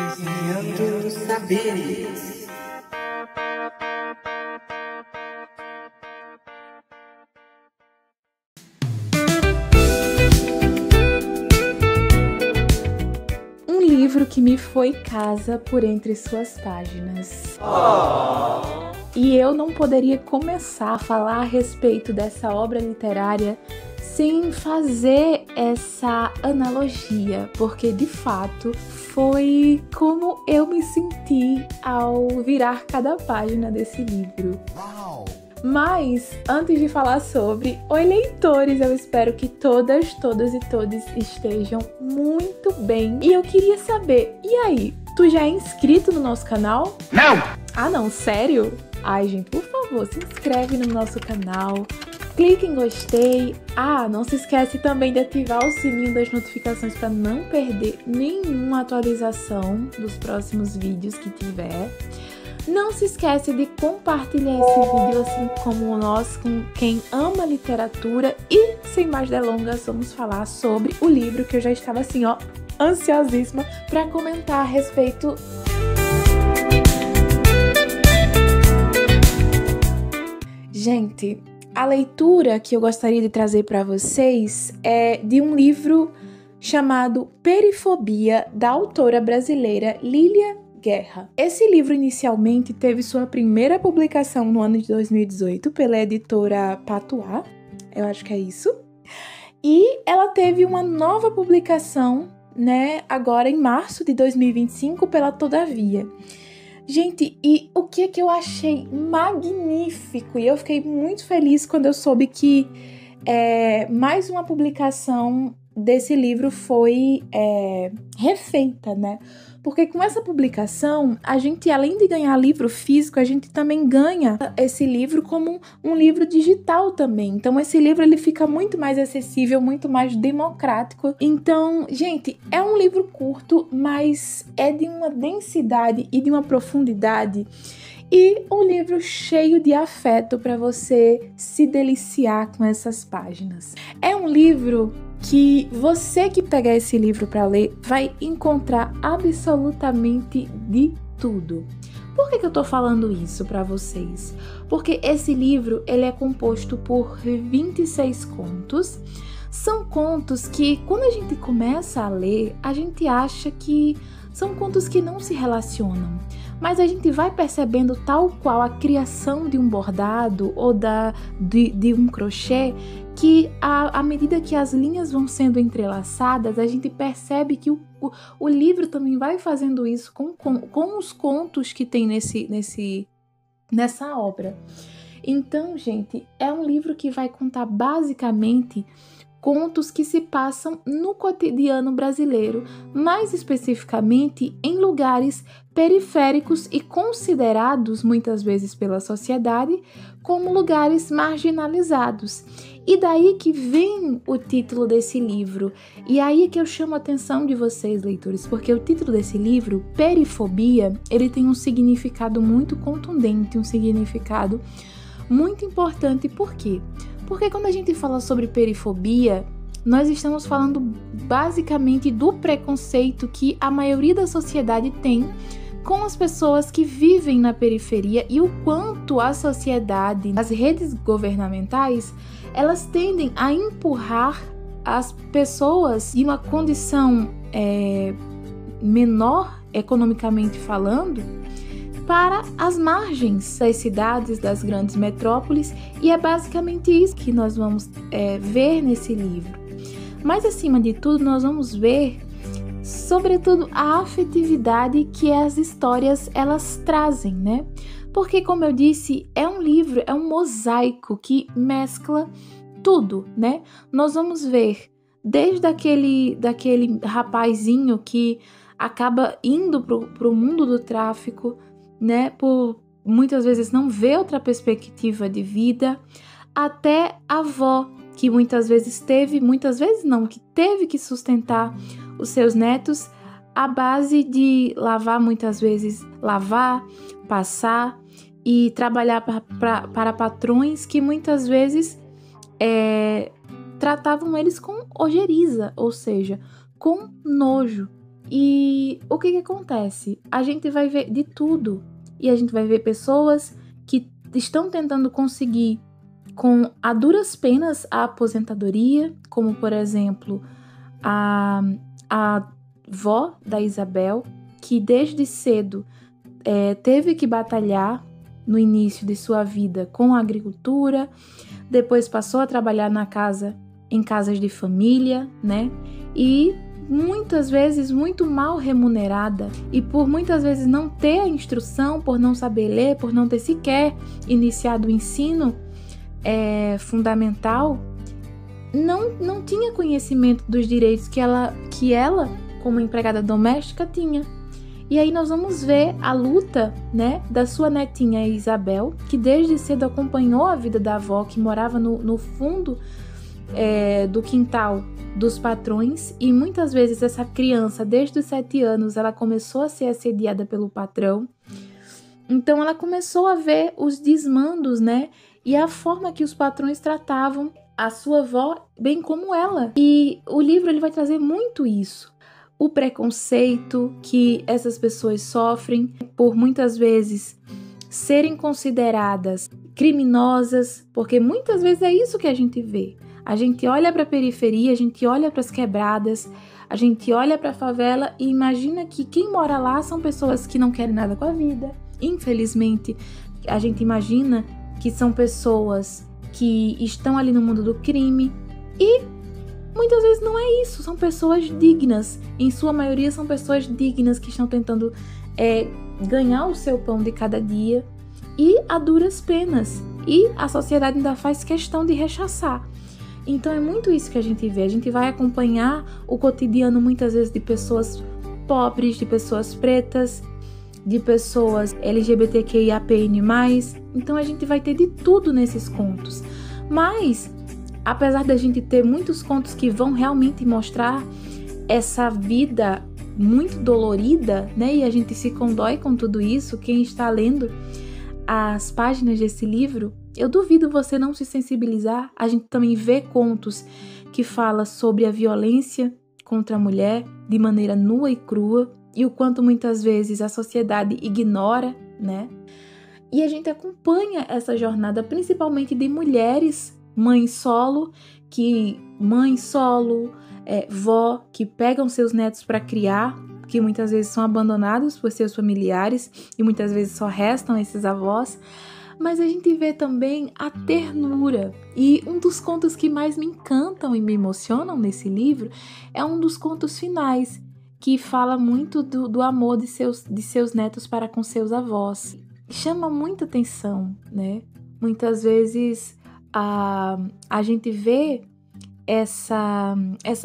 Vizinhando Saberes. Um livro que me foi casa por entre suas páginas. E eu não poderia começar a falar a respeito dessa obra literária sem fazer essa analogia, porque de fato foi como eu me senti ao virar cada página desse livro. Mas, antes de falar sobre, oi leitores, eu espero que todas e todos estejam muito bem. E eu queria saber, e aí, tu já é inscrito no nosso canal? Não! Ah não, sério? Ai gente, por favor, se inscreve no nosso canal, clique em gostei. Ah, não se esquece também de ativar o sininho das notificações para não perder nenhuma atualização dos próximos vídeos que tiver. Não se esquece de compartilhar esse vídeo assim como nós, com quem ama literatura. E, sem mais delongas, vamos falar sobre o livro que eu já estava assim, ó, ansiosíssima para comentar a respeito. Gente, a leitura que eu gostaria de trazer para vocês é de um livro chamado Perifobia, da autora brasileira Lília Guerra. Esse livro inicialmente teve sua primeira publicação no ano de 2018 pela editora Patuá, eu acho que é isso. E ela teve uma nova publicação, né, agora em março de 2025 pela Todavia. Gente, e o que eu achei magnífico, e eu fiquei muito feliz quando eu soube que mais uma publicação desse livro foi refeita, né? Porque com essa publicação, a gente, além de ganhar livro físico, a gente também ganha esse livro como um livro digital também. Então, esse livro ele fica muito mais acessível, muito mais democrático. Então, gente, é um livro curto, mas é de uma densidade e de uma profundidade. E um livro cheio de afeto para você se deliciar com essas páginas. É um livro que você que pegar esse livro para ler vai encontrar absolutamente de tudo. Por que eu tô falando isso para vocês? Porque esse livro ele é composto por 26 contos. São contos que, quando a gente começa a ler, a gente acha que são contos que não se relacionam. Mas a gente vai percebendo, tal qual a criação de um bordado ou de um crochê, que à medida que as linhas vão sendo entrelaçadas, a gente percebe que o livro também vai fazendo isso com os contos que tem nessa obra. Então, gente, é um livro que vai contar basicamente contos que se passam no cotidiano brasileiro, mais especificamente em lugares periféricos e considerados muitas vezes pela sociedade como lugares marginalizados. E daí que vem o título desse livro. E aí é que eu chamo a atenção de vocês, leitores, porque o título desse livro, Perifobia, ele tem um significado muito contundente, um significado muito importante. Por quê? Porque quando a gente fala sobre perifobia, nós estamos falando basicamente do preconceito que a maioria da sociedade tem com as pessoas que vivem na periferia e o quanto a sociedade, as redes governamentais, elas tendem a empurrar as pessoas em uma condição menor, economicamente falando, para as margens das cidades, das grandes metrópoles, e é basicamente isso que nós vamos ver nesse livro. Mas, acima de tudo, nós vamos ver, sobretudo, a afetividade que as histórias elas trazem, né? Porque, como eu disse, é um livro, é um mosaico que mescla tudo, né? Nós vamos ver desde daquele rapazinho que acaba indo pro mundo do tráfico, né, por muitas vezes não ver outra perspectiva de vida, até a avó que muitas vezes teve que sustentar os seus netos à base de muitas vezes lavar, passar e trabalhar para patrões que muitas vezes tratavam eles com ojeriza, ou seja, com nojo. E o que acontece? A gente vai ver de tudo. E a gente vai ver pessoas que estão tentando conseguir com a duras penas a aposentadoria, como por exemplo a avó da Isabel, que desde cedo teve que batalhar no início de sua vida com a agricultura, depois passou a trabalhar em casas de família, né? E muitas vezes muito mal remunerada, e por muitas vezes não ter a instrução, por não saber ler, por não ter sequer iniciado o ensino fundamental, não tinha conhecimento dos direitos que ela, como empregada doméstica, tinha. E aí nós vamos ver a luta, né, da sua netinha Isabel, que desde cedo acompanhou a vida da avó, que morava no fundo do quintal dos patrões, e muitas vezes essa criança, desde os 7 anos, ela começou a ser assediada pelo patrão. Então ela começou a ver os desmandos, né, e a forma que os patrões tratavam a sua avó, bem como ela. E o livro ele vai trazer muito isso. O preconceito que essas pessoas sofrem por muitas vezes serem consideradas criminosas, porque muitas vezes é isso que a gente vê. A gente olha para a periferia, a gente olha para as quebradas, a gente olha para a favela e imagina que quem mora lá são pessoas que não querem nada com a vida. Infelizmente, a gente imagina que são pessoas que estão ali no mundo do crime, e muitas vezes não é isso, são pessoas dignas, em sua maioria são pessoas dignas que estão tentando ganhar o seu pão de cada dia, e a duras penas, e a sociedade ainda faz questão de rechaçar. Então é muito isso que a gente vê, a gente vai acompanhar o cotidiano muitas vezes de pessoas pobres, de pessoas pretas, de pessoas LGBTQIAPN+, então a gente vai ter de tudo nesses contos. Mas, apesar da gente ter muitos contos que vão realmente mostrar essa vida muito dolorida, né, e a gente se condói com tudo isso, quem está lendo as páginas desse livro, eu duvido você não se sensibilizar. A gente também vê contos que falam sobre a violência contra a mulher de maneira nua e crua, e o quanto muitas vezes a sociedade ignora, né? E a gente acompanha essa jornada principalmente de mulheres, mães solo, vó, que pegam seus netos para criar, que muitas vezes são abandonados por seus familiares e muitas vezes só restam esses avós. Mas a gente vê também a ternura, e um dos contos que mais me encantam e me emocionam nesse livro é um dos contos finais, que fala muito do amor de seus netos para com seus avós. Chama muita atenção, né? Muitas vezes a gente vê essa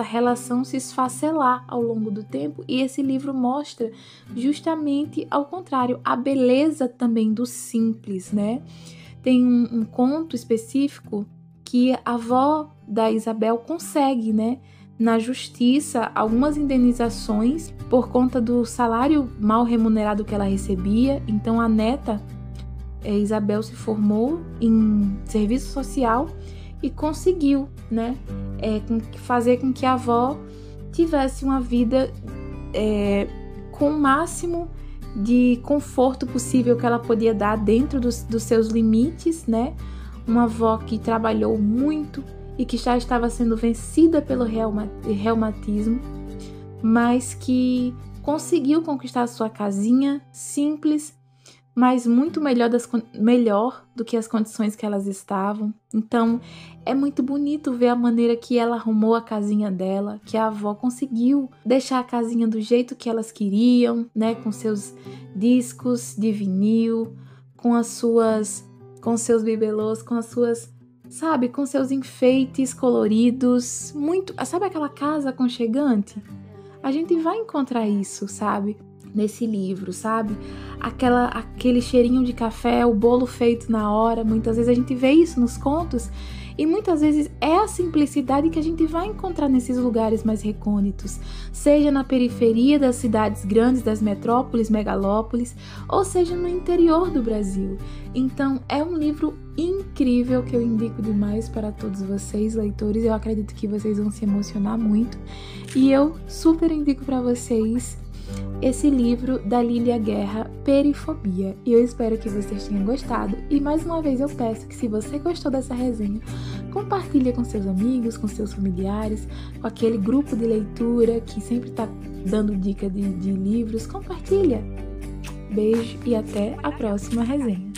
relação se esfacelar ao longo do tempo, e esse livro mostra justamente ao contrário, a beleza também do simples, né? Tem um conto específico que a avó da Isabel consegue, né, na justiça, algumas indenizações por conta do salário mal remunerado que ela recebia. Então a neta, Isabel, se formou em serviço social e conseguiu, né, fazer com que a avó tivesse uma vida com o máximo de conforto possível que ela podia dar dentro dos seus limites, né? Uma avó que trabalhou muito e que já estava sendo vencida pelo reumatismo, mas que conseguiu conquistar a sua casinha simples, mas muito melhor do que as condições que elas estavam. Então é muito bonito ver a maneira que ela arrumou a casinha dela, que a avó conseguiu deixar a casinha do jeito que elas queriam, né? Com seus discos de vinil, com seus bibelôs, com as suas, sabe, com seus enfeites coloridos, muito, sabe aquela casa aconchegante? A gente vai encontrar isso, sabe? Nesse livro, sabe? Aquele cheirinho de café, o bolo feito na hora, muitas vezes a gente vê isso nos contos, e muitas vezes é a simplicidade que a gente vai encontrar nesses lugares mais recônditos, seja na periferia das cidades grandes, das metrópoles, megalópolis, ou seja no interior do Brasil. Então é um livro incrível que eu indico demais para todos vocês, leitores. Eu acredito que vocês vão se emocionar muito. E eu super indico para vocês esse livro da Lília Guerra, Perifobia. E eu espero que vocês tenham gostado. E mais uma vez eu peço que, se você gostou dessa resenha, compartilhe com seus amigos, com seus familiares, com aquele grupo de leitura que sempre está dando dica de livros. Compartilha! Beijo e até a próxima resenha.